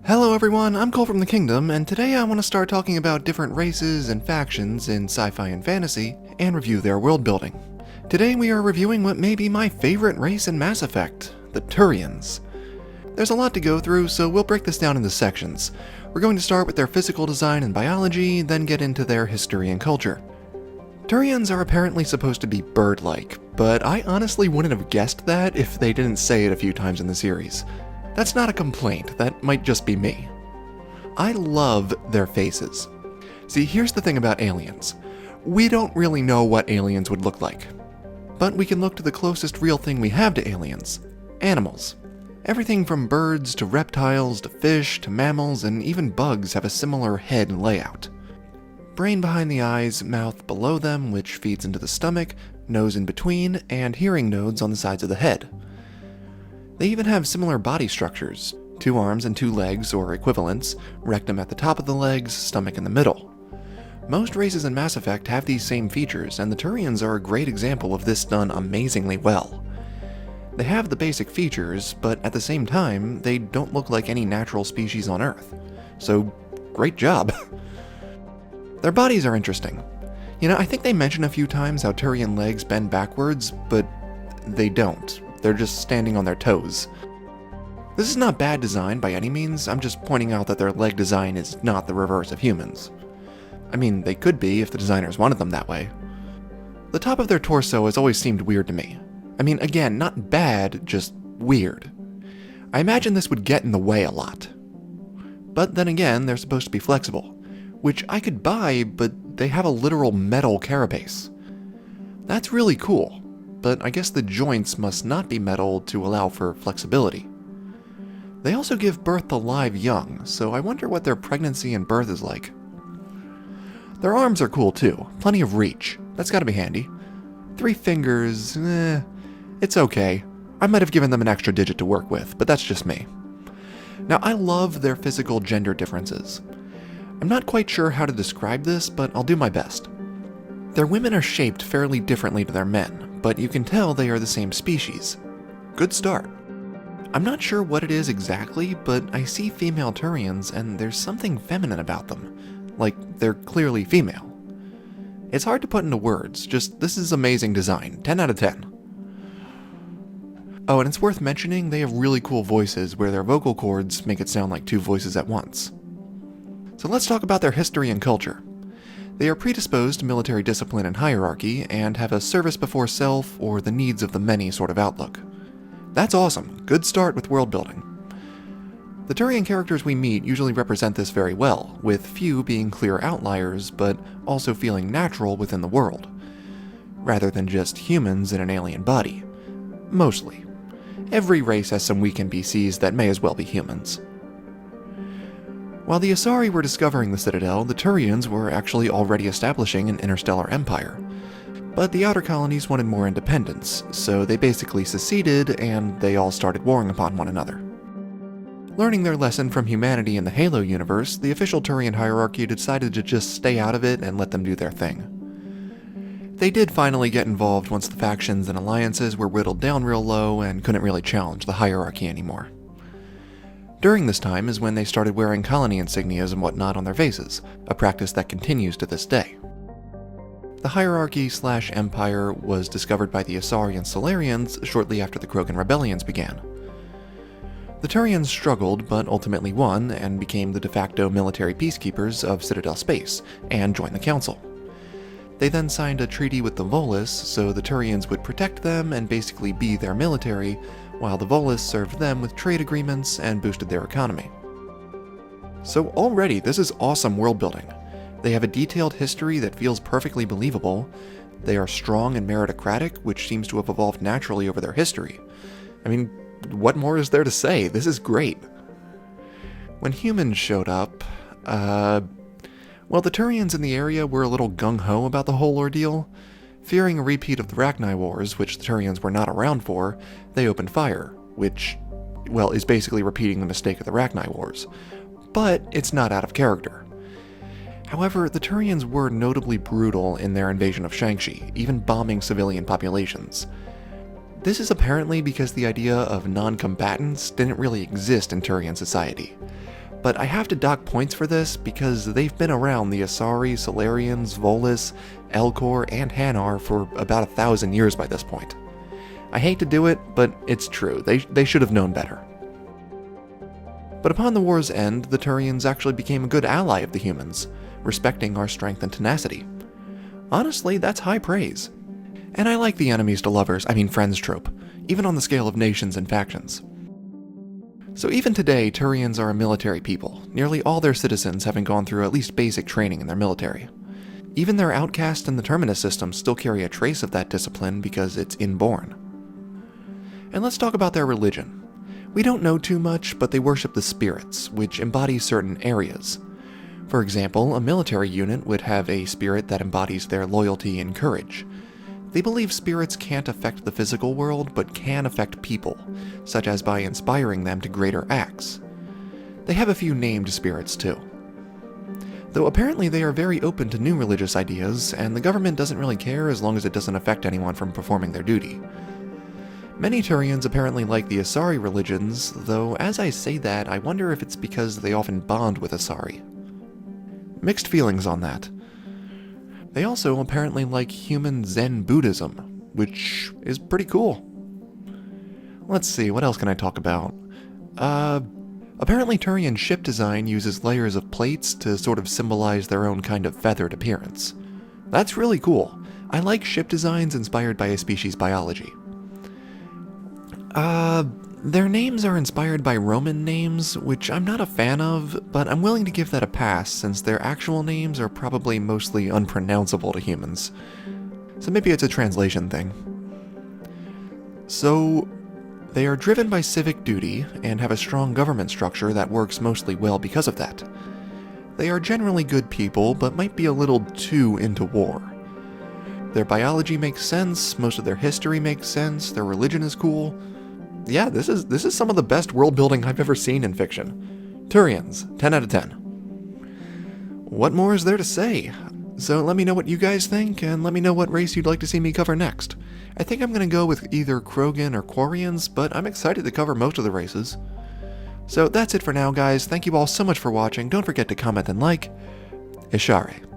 Hello everyone, I'm Cole from the Kingdom, and today I want to start talking about different races and factions in sci-fi and fantasy, and review their world building. Today we are reviewing what may be my favorite race in Mass Effect, the Turians. There's a lot to go through, so we'll break this down into sections. We're going to start with their physical design and biology, then get into their history and culture. Turians are apparently supposed to be bird-like, but I honestly wouldn't have guessed that if they didn't say it a few times in the series. That's not a complaint, that might just be me. I love their faces. See, here's the thing about aliens. We don't really know what aliens would look like. But we can look to the closest real thing we have to aliens: animals. Everything from birds to reptiles to fish to mammals and even bugs have a similar head layout. Brain behind the eyes, mouth below them, which feeds into the stomach, nose in between, and hearing nodes on the sides of the head. They even have similar body structures: 2 arms and 2 legs, or equivalents, rectum at the top of the legs, stomach in the middle. Most races in Mass Effect have these same features, and the Turians are a great example of this done amazingly well. They have the basic features, but at the same time, they don't look like any natural species on Earth. So, great job! Their bodies are interesting. I think they mention a few times how Turian legs bend backwards, but they don't. They're just standing on their toes. This is not bad design by any means, I'm just pointing out that their leg design is not the reverse of humans. I mean, they could be if the designers wanted them that way. The top of their torso has always seemed weird to me. I mean, again, not bad, just weird. I imagine this would get in the way a lot. But then again, they're supposed to be flexible, which I could buy, but they have a literal metal carapace. That's really cool. But I guess the joints must not be metal to allow for flexibility. They also give birth to live young, so I wonder what their pregnancy and birth is like. Their arms are cool too, plenty of reach. That's gotta be handy. 3 fingers, it's okay. I might have given them an extra digit to work with, but that's just me. Now, I love their physical gender differences. I'm not quite sure how to describe this, but I'll do my best. Their women are shaped fairly differently to their men, but you can tell they are the same species. Good start. I'm not sure what it is exactly, but I see female Turians and there's something feminine about them. Like, they're clearly female. It's hard to put into words, just this is amazing design, 10 out of 10. Oh, and it's worth mentioning they have really cool voices where their vocal cords make it sound like 2 voices at once. So let's talk about their history and culture. They are predisposed to military discipline and hierarchy, and have a service before self or the needs of the many sort of outlook. That's awesome, good start with world building. The Turian characters we meet usually represent this very well, with few being clear outliers, but also feeling natural within the world, rather than just humans in an alien body. Mostly. Every race has some weak NPCs that may as well be humans. While the Asari were discovering the Citadel, the Turians were actually already establishing an interstellar empire. But the outer colonies wanted more independence, so they basically seceded and they all started warring upon one another. Learning their lesson from humanity in the Halo universe, the official Turian hierarchy decided to just stay out of it and let them do their thing. They did finally get involved once the factions and alliances were whittled down real low and couldn't really challenge the hierarchy anymore. During this time is when they started wearing colony insignias and whatnot on their faces, a practice that continues to this day. The hierarchy/empire was discovered by the Asari and Solarians shortly after the Krogan rebellions began. The Turians struggled, but ultimately won and became the de facto military peacekeepers of Citadel space, and joined the Council. They then signed a treaty with the Volus, so the Turians would protect them and basically be their military, while the Volus served them with trade agreements and boosted their economy. So already, this is awesome world building. They have a detailed history that feels perfectly believable. They are strong and meritocratic, which seems to have evolved naturally over their history. I mean, what more is there to say? This is great. When humans showed up, well, the Turians in the area were a little gung-ho about the whole ordeal. Fearing a repeat of the Rachni Wars, which the Turians were not around for, they opened fire, which, well, is basically repeating the mistake of the Rachni Wars. But it's not out of character. However, the Turians were notably brutal in their invasion of Shang-Chi, even bombing civilian populations. This is apparently because the idea of non-combatants didn't really exist in Turian society. but I have to dock points for this because they've been around the Asari, Solarians, Volus, Elcor, and Hanar for about 1,000 years by this point. I hate to do it, but it's true. They should have known better. But upon the war's end, the Turians actually became a good ally of the humans, respecting our strength and tenacity. Honestly, that's high praise. And I like the enemies to lovers, friends trope, even on the scale of nations and factions. So even today, Turians are a military people, nearly all their citizens having gone through at least basic training in their military. Even their outcast and the Terminus systems still carry a trace of that discipline because it's inborn. And let's talk about their religion. We don't know too much, but they worship the spirits, which embody certain areas. For example, a military unit would have a spirit that embodies their loyalty and courage. They believe spirits can't affect the physical world, but can affect people, such as by inspiring them to greater acts. They have a few named spirits too. Though apparently they are very open to new religious ideas, and the government doesn't really care as long as it doesn't affect anyone from performing their duty. Many Turians apparently like the Asari religions, though as I say that, I wonder if it's because they often bond with Asari. Mixed feelings on that. They also apparently like human Zen Buddhism, which is pretty cool. Let's see, what else can I talk about? Apparently Turian ship design uses layers of plates to sort of symbolize their own kind of feathered appearance. That's really cool. I like ship designs inspired by a species' biology. Their names are inspired by Roman names, which I'm not a fan of, but I'm willing to give that a pass since their actual names are probably mostly unpronounceable to humans. So maybe it's a translation thing. So, they are driven by civic duty and have a strong government structure that works mostly well because of that. They are generally good people, but might be a little too into war. Their biology makes sense, most of their history makes sense, their religion is cool. Yeah, this is some of the best world building I've ever seen in fiction. Turians, 10 out of 10. What more is there to say? So let me know what you guys think, and let me know what race you'd like to see me cover next. I think I'm going to go with either Krogan or Quarians, but I'm excited to cover most of the races. So that's it for now, guys. Thank you all so much for watching. Don't forget to comment and like. Ishare.